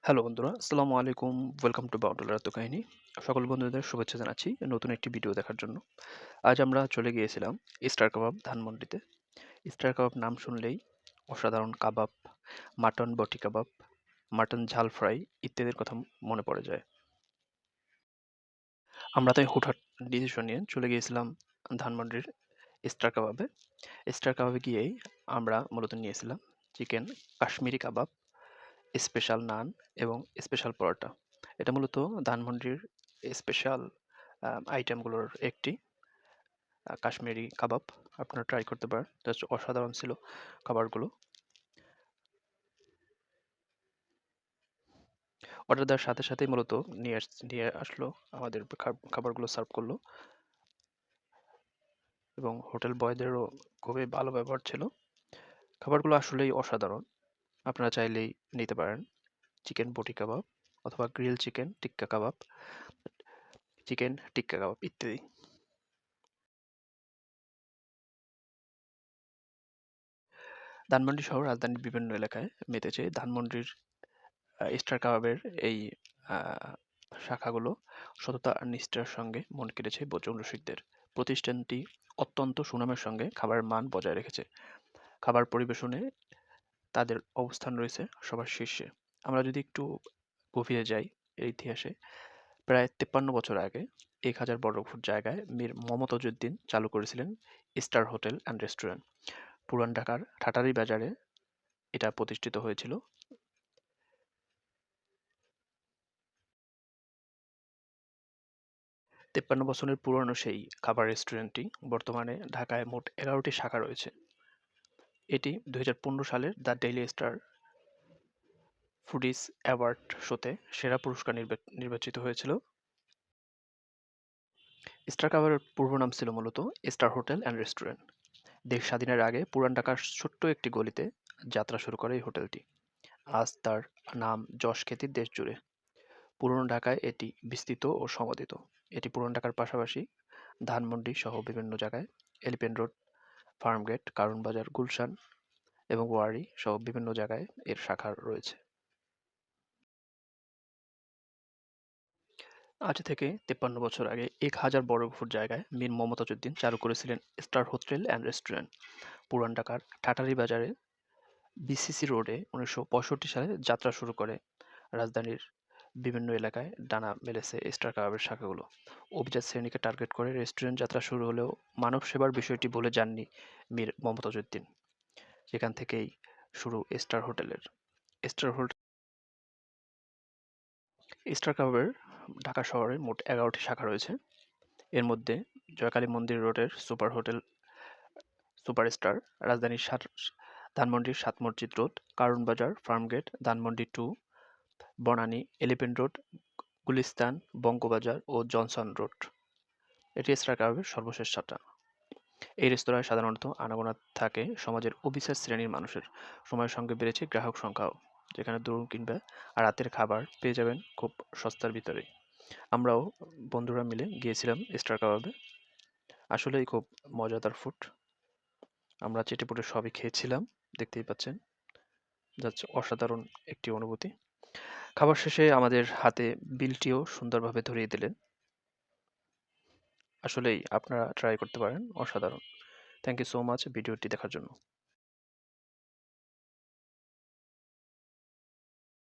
Hello বন্ধুরা, আসসালামু আলাইকুম। ওয়েলকাম টু বাউন্ডুলার কাহিনী। সকল বন্ধুদের শুভেচ্ছা জানাচ্ছি নতুন একটি ভিডিও দেখার জন্য। আজ আমরা চলে গিয়েছিলাম স্টার কাবাব ধানমন্ডিতে। স্টার কাবাব নাম শুনলেই অসাধারণ কাবাব, মাটন বটি কাবাব, মাটন ঝাল ফ্রাই ইত্যাদির কথা মনে পড়ে যায়। আমরা তাই হুটহাট ডিসিশন নিয়ে চলে গিয়েছিলাম ধানমন্ডির স্টার কাবাবে। স্টার কাবাবে গিয়েই আমরা মূলত নিয়েছিলাম চিকেন কাশ্মীরি কাবাব, স্পেশাল নান এবং স্পেশাল পরোটা। এটা মূলত ধানমন্ডির স্পেশাল আইটেমগুলোর একটি কাশ্মীরি কাবাব। আপনারা ট্রাই করতে পারেন, জাস্ট অসাধারণ ছিল খাবারগুলো। অর্ডার দেওয়ার সাথে সাথেই মূলত নিয়ে আসলো, আমাদের খাবারগুলো সার্ভ করলো এবং হোটেল বয়দেরও খুবই ভালো ব্যবহার ছিল। খাবারগুলো আসলেই অসাধারণ, আপনারা চাইলেই নিতে পারেন। চিকেন বটি কাবাব অথবা গ্রিল চিকেন টিক্কা কাবাব, চিকেন টিক্কা কাবাব ইত্যাদি। ধানমন্ডি সহ রাজধানীর বিভিন্ন এলাকায় মেতেছে ধানমন্ডির স্টার কাবাবের এই শাখাগুলো সততা আর নিষ্ঠার সঙ্গে মন কেড়েছে বজরং রসিকদের। প্রতিষ্ঠানটি অত্যন্ত সুনামের সঙ্গে খাবারের মান বজায় রেখেছে। খাবার পরিবেশনে তাদের অবস্থান রয়েছে সবার শীর্ষে। আমরা যদি একটু গভীরে যাই এর ইতিহাসে, প্রায় 53 বছর আগে 1000 বর্গফুট জায়গায় মীর মমতাজউদ্দিন চালু করেছিলেন স্টার হোটেল অ্যান্ড রেস্টুরেন্ট। পুরান ঢাকার ঠাটারি বাজারে এটা প্রতিষ্ঠিত হয়েছিল। 53 বছরের পুরনো সেই খাবার রেস্টুরেন্টটি বর্তমানে ঢাকায় মোট 11টি শাখা রয়েছে। এটি 2015 সালের the daily star foodies award শোতে সেরা পুরস্কার নির্বাচিত হয়েছিল। স্টার কাবারের পূর্ব নাম ছিল মূলত স্টার হোটেল অ্যান্ড রেস্টুরেন্ট। দেশ স্বাধীনের আগে পুরান ঢাকার ছোট্ট একটি গলিতে যাত্রা শুরু করে এই হোটেলটি। আজ তার নাম যশ খ্যাতি দেশ জুড়ে। পুরনো ঢাকায় এটি বিস্তৃত ও সমদিত। এটি পুরনো ঢাকার পাশাপাশি ধানমন্ডি সহ বিভিন্ন জায়গায়, এলিফ্যান্ট রোড, ফার্মগেট, কারওয়ান বাজার, গুলশান এবং ওয়ারী সহ বিভিন্ন জায়গায় এর শাখা রয়েছে। আজ থেকে 53 বছর আগে 1000 বর্গফুট জায়গায় মীর মমতাজউদ্দিন চালু করেছিলেন স্টার হোটেল অ্যান্ড রেস্টুরেন্ট। পুরান ঢাকার ঠাটারি বাজারে বিসিসি রোডে 1965 সালে যাত্রা শুরু করে। রাজধানীর বিভিন্ন এলাকায় ডানা মেলেছে স্টার কাবাবের শাখাগুলো। অভিজাত শ্রেণীকে টার্গেট করে রেস্টুরেন্ট যাত্রা শুরু হলেও মানব সেবার বিষয়টি ভুলে যাননি মীর মমতাজউদ্দিন। সেখান থেকেই শুরু স্টার হোটেলের। স্টার হোটেল স্টার কাবাবের ঢাকা শহরে মোট 11টি শাখা রয়েছে। এর মধ্যে জয়কালী মন্দির রোডের সুপার হোটেল সুপারস্টার, রাজধানীর ধানমন্ডির 7 মসজিদ রোড, কারওয়ান বাজার, ফার্মগেট, ধানমন্ডি 2, বনানী, এলিফ্যান্ট রোড, গুলিস্তান, বঙ্কবাজার ও জনসন রোড। এটি স্টার কাবাবের সর্বশেষ শাখা। এই রেস্তোরাঁয় সাধারণত আনাগোনা থাকে সমাজের অভিজাত শ্রেণীর মানুষের। সময়ের সঙ্গে বেড়েছে গ্রাহক সংখ্যাও, যেখানে দরুন কিনবে আর রাতের খাবার পেয়ে যাবেন খুব সস্তার ভিতরেই। আমরাও বন্ধুরা মিলে গিয়েছিলাম স্টার কাবাবে। আসলেই খুব মজাদার ফুড। আমরা চেটেপুটে সবই খেয়েছিলাম, দেখতেই পাচ্ছেন। যাচ্ছে অসাধারণ একটি অনুভূতি। খাবার শেষে আমাদের হাতে বিলটিও সুন্দরভাবে ধরিয়ে দিলেন। আসলেই আপনারা ট্রাই করতে পারেন, অসাধারণ। থ্যাংক ইউ সো মাচ ভিডিওটি দেখার জন্য।